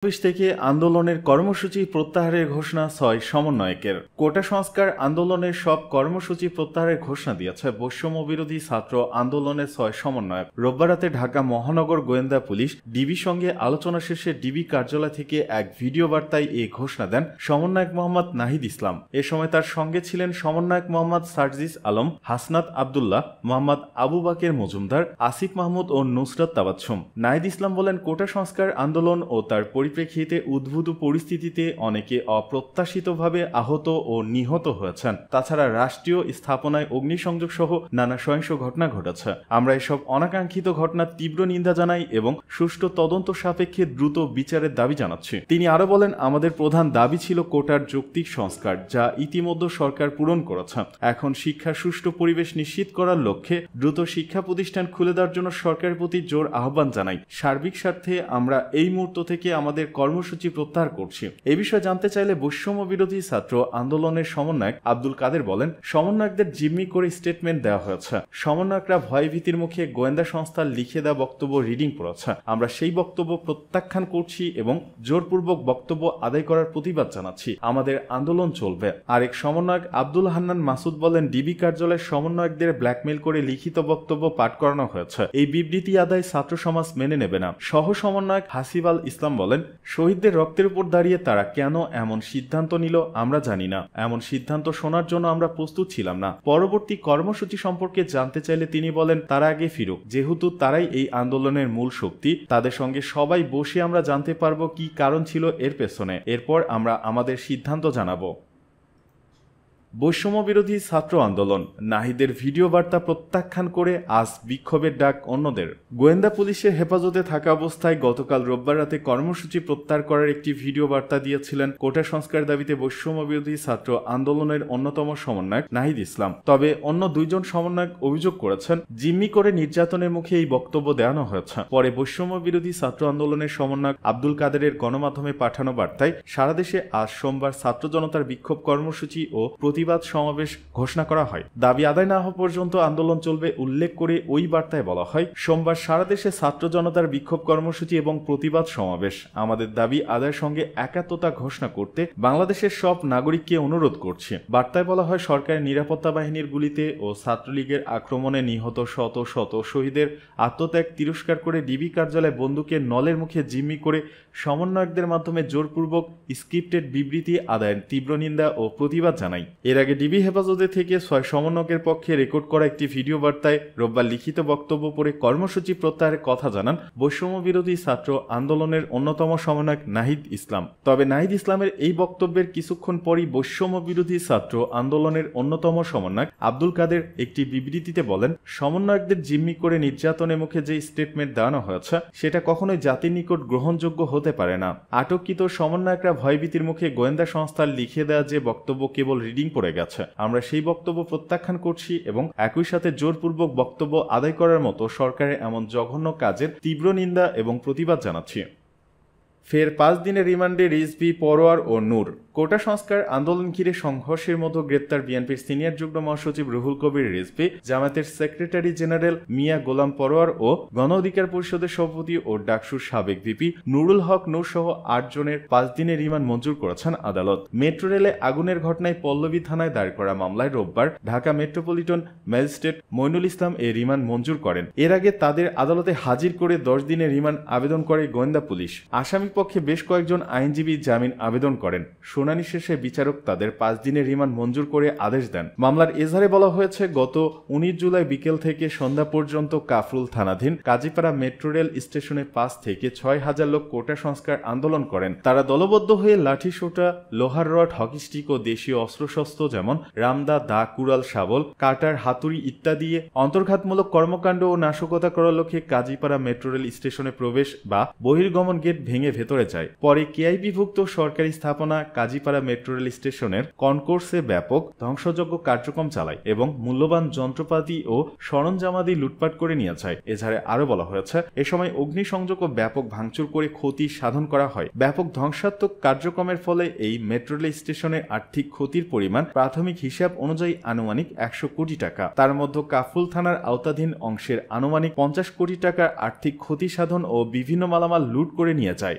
Office থেকে আন্দোলনের কর্মসূচি প্রত্যাহারের ঘোষণা ৬ সমন্বয়কের। কোটা সংস্কার আন্দোলনের সব কর্মসূচি প্রত্যাহারের ঘোষণা দিয়েছে বৈষম্য বিরোধী ছাত্র আন্দোলনের ৬ সমন্বয়ক। রোববার রাতে ঢাকা মহানগর গোয়েন্দা পুলিশ ডিবির সঙ্গে আলোচনা শেষে ডিবি কার্যালয় থেকে এক ভিডিও বার্তায় এই ঘোষণা দেন সমন্বয়ক মোহাম্মদ নাহিদ ইসলাম। এ সময় তার সঙ্গে ছিলেন সমন্বয়ক মোহাম্মদ সার্জিস আলম, হাসনাত আবদুল্লাহ, মোহাম্মদ আবু বাকের মজুমদার, আসিফ মাহমুদ ও নুসরাত তাবাচ্ছুম। নাহিদ ইসলাম বলেন, কোটা সংস্কার আন্দোলন ও তার পরিপ্রেক্ষিতে উদ্ভূত পরিস্থিতিতে অনেকে অপ্রত্যাশিতভাবে আহত ও নিহত হয়েছেন। তাছাড়া রাষ্ট্রীয় স্থাপনায় অগ্নিসংযোগ সহ নানা সহিংস ঘটনা ঘটেছে। আমরা এসব অনাকাঙ্ক্ষিত ঘটনার তীব্র নিন্দা জানাই এবং সুষ্ঠু তদন্ত সাপেক্ষে দ্রুত বিচারের দাবি জানাচ্ছি। তিনি আরো বলেন, আমাদের প্রধান দাবি ছিল কোটার যৌক্তিক সংস্কার, যা ইতিমধ্যে সরকার পূরণ করেছে। এখন শিক্ষার সুষ্ঠু পরিবেশ নিশ্চিত করার লক্ষ্যে দ্রুত শিক্ষা প্রতিষ্ঠান খুলে দেওয়ার জন্য সরকারের প্রতি জোর আহ্বান জানাই। সার্বিক স্বার্থে আমরা এই মুহূর্ত থেকে আমাদের কর্মসূচি প্রত্যাহার করছি। এ বিষয়ে জানতে চাইলে বৈষম্য বিরোধী ছাত্র আন্দোলনের সমন্বয়ক আব্দুল কাদের বলেন, সমন্বয়কদের জিম্মি করে স্টেটমেন্ট দেওয়া হয়েছে। সমন্বয়করা ভয়ভীতির মুখে গোয়েন্দা সংস্থার লিখে দেওয়া বক্তব্য রিডিং করেছে। আমরা সেই বক্তব্য প্রত্যাখ্যান করছি এবং জোরপূর্বক বক্তব্য আদায় করার প্রতিবাদ জানাচ্ছি। আমাদের আন্দোলন চলবে। আরেক সমন্বয়ক আব্দুল হান্নান মাসুদ বলেন, ডিবি কার্যালয়ের সমন্বয়কদের ব্ল্যাকমেইল করে লিখিত বক্তব্য পাঠ করানো হয়েছে। এই বিবৃতি আদায় ছাত্র সমাজ মেনে নেবে না। সহ সমন্বয়ক হাসিব আল ইসলাম বলেন, শহীদদের রক্তের উপর দাঁড়িয়ে তারা কেন এমন সিদ্ধান্ত নিল আমরা জানি না। এমন সিদ্ধান্ত শোনার জন্য আমরা প্রস্তুত ছিলাম না। পরবর্তী কর্মসূচি সম্পর্কে জানতে চাইলে তিনি বলেন, তারা আগে ফিরুক, যেহেতু তারাই এই আন্দোলনের মূল শক্তি। তাদের সঙ্গে সবাই বসে আমরা জানতে পারবো কি কারণ ছিল এর পেছনে। এরপর আমরা আমাদের সিদ্ধান্ত জানাবো। বৈষম্য বিরোধী ছাত্র আন্দোলন নাহিদের ভিডিও বার্তা প্রত্যাখ্যান করে আজ বিক্ষোভের ডাক অন্যদের। গোয়েন্দা পুলিশের হেফাজতে থাকা অবস্থায় গতকাল রোববার রাতে কর্মসূচি প্রত্যাহার করার একটি ভিডিও বার্তা দিয়েছিলেন কোটা সংস্কার দাবিতে বৈষম্য বিরোধী ছাত্র আন্দোলনের অন্যতম সমন্বয়ক নাহিদ ইসলাম। তবে অন্য দুইজন সমন্বয়ক অভিযোগ করেছেন, জিম্মি করে নির্যাতনের মুখে এই বক্তব্য দেওয়ানো হয়েছে। পরে বৈষম্য বিরোধী ছাত্র আন্দোলনের সমন্বয়ক আব্দুল কাদেরের গণমাধ্যমে পাঠানো বার্তায় সারা দেশে আজ সোমবার ছাত্র জনতার বিক্ষোভ কর্মসূচি ও প্রতিবাদ সমাবেশ ঘোষণা করা হয়। দাবি আদায় না হওয়া পর্যন্ত আন্দোলন চলবে উল্লেখ করে ওই বার্তায় বলা হয়, সোমবার সারা দেশে ছাত্র জনতার বিক্ষোভ কর্মসূচি এবং প্রতিবাদ সমাবেশ। আমাদের দাবি আদায়ের সঙ্গে একাত্মতা ঘোষণা করতে বাংলাদেশের সব নাগরিককে অনুরোধ করছে। বার্তায় বলা হয়, সরকারের নিরাপত্তা বাহিনীর গুলিতে ও ছাত্রলীগের আক্রমণে নিহত শত শত শহীদের আত্মত্যাগ তিরস্কার করে ডিবি কার্যালয়ে বন্দুকের নলের মুখে জিম্মি করে সমন্বয়কদের মাধ্যমে জোরপূর্বক স্ক্রিপ্টেড বিবৃতি আদায়ের তীব্র নিন্দা ও প্রতিবাদ জানাই। এর আগে ডিবি হেফাজতে থেকে ৬ সমন্বয়কের পক্ষে রেকর্ড করা একটি ভিডিও বার্তায় রোববার লিখিত বক্তব্য পড়ে কর্মসূচি প্রত্যাহারের কথা জানান বৈষম্য বিরোধী ছাত্র আন্দোলনের অন্যতম সমন্বয়ক নাহিদ ইসলাম। তবে নাহিদ ইসলামের এই বক্তব্যের কিছুক্ষণ পরই বৈষম্য বিরোধী ছাত্র আন্দোলনের অন্যতম সমন্বয়ক আব্দুল কাদের একটি বিবৃতিতে বলেন, সমন্বয়কদের জিম্মি করে নির্যাতনের মুখে যে স্টেটমেন্ট দেওয়ানো হয়েছে সেটা কখনোই জাতির নিকট গ্রহণযোগ্য হতে পারে না। আটককৃত সমন্বয়করা ভয়ভীতির মুখে গোয়েন্দা সংস্থার লিখে দেওয়া যে বক্তব্য কেবল রিডিং পড়ে গেছে। আমরা সেই বক্তব্য প্রত্যাখ্যান করছি এবং একই সাথে জোরপূর্বক বক্তব্য আদায় করার মতো সরকারের এমন জঘন্য কাজের তীব্র নিন্দা এবং প্রতিবাদ জানাচ্ছি। ফের 5 দিনের রিমান্ডে রিজভী, পরোয়ার ও নূর। কোটা সংস্কার আন্দোলন ঘিরে সংঘর্ষের মধ্যে গ্রেপ্তার বিএনপির সিনিয়র যুগ্ম মহাসচিব রুহুল কবির রিজভী, জামায়াতের সেক্রেটারি জেনারেল মিয়া গোলাম পরোয়ার ও গণ অধিকার পরিষদের সভাপতি ও ডাকসুর সাবেক ভিপি নুরুল হক নূর সহ 8 জনের 5 দিনের রিমান্ড মঞ্জুর করেছেন আদালত। মেট্রো রেলে আগুনের ঘটনায় পল্লবী থানায় দায়ের করা মামলায় রোববার ঢাকা মেট্রোপলিটন ম্যাজিস্ট্রেট মইনুল ইসলাম এই রিমান্ড মঞ্জুর করেন। এর আগে তাদের আদালতে হাজির করে 10 দিনের রিমান্ড আবেদন করে গোয়েন্দা পুলিশ। আসামি পক্ষে বেশ কয়েকজন আইনজীবী জামিন আবেদন করেন। শুনানি শেষে বিচারক তাদের 5 দিনের রিমান্ড মঞ্জুর করে আদেশ দেন। মামলার এজাহারে বলা হয়েছে, গত 19 জুলাই বিকেল থেকে সন্ধ্যা পর্যন্ত কাফরুল থানাধীন কাজীপাড়া মেট্রো রেল স্টেশনে 5 থেকে 6,000 লোক কোটা সংস্কার আন্দোলন করেন। তারা দলবদ্ধ হয়ে লাঠি সোটা, লোহার রড, হকি স্টিক ও দেশীয় অস্ত্রশস্ত্র যেমন রামদা, দা, কুড়াল, শাবল, কাটার, হাতুড়ি ইত্যাদি অন্তর্ঘাতমূলক কর্মকাণ্ড ও নাশকতা করার লক্ষ্যে কাজীপাড়া মেট্রো রেল স্টেশনে প্রবেশ বা বহির্গমন গেট ভেঙে ভেতরে যায়। পরে কেআইবিভুক্ত সরকারি স্থাপনা কাজীপাড়া মেট্রো রেল স্টেশনের কনকোর্সে ব্যাপক ধ্বংসযজ্ঞ কার্যক্রম চালায় এবং মূল্যবান যন্ত্রপাতি ও সরঞ্জামাদি লুটপাট করে নিয়ে যায়। এছাড়া আরো বলা হয়েছে, এ সময় অগ্নিসংযোগ ও ব্যাপক ভাঙচুর করে ক্ষতি সাধন করা হয়। ব্যাপক ধ্বংসাত্মক কার্যক্রমের ফলে এই মেট্রো রেল স্টেশনের আর্থিক ক্ষতির পরিমাণ প্রাথমিক হিসাব অনুযায়ী আনুমানিক 100 কোটি টাকা। তার মধ্যে কাফরুল থানার আওতাধীন অংশের আনুমানিক 50 কোটি টাকার আর্থিক ক্ষতি সাধন ও বিভিন্ন মালামাল লুট করে নিয়ে যায়।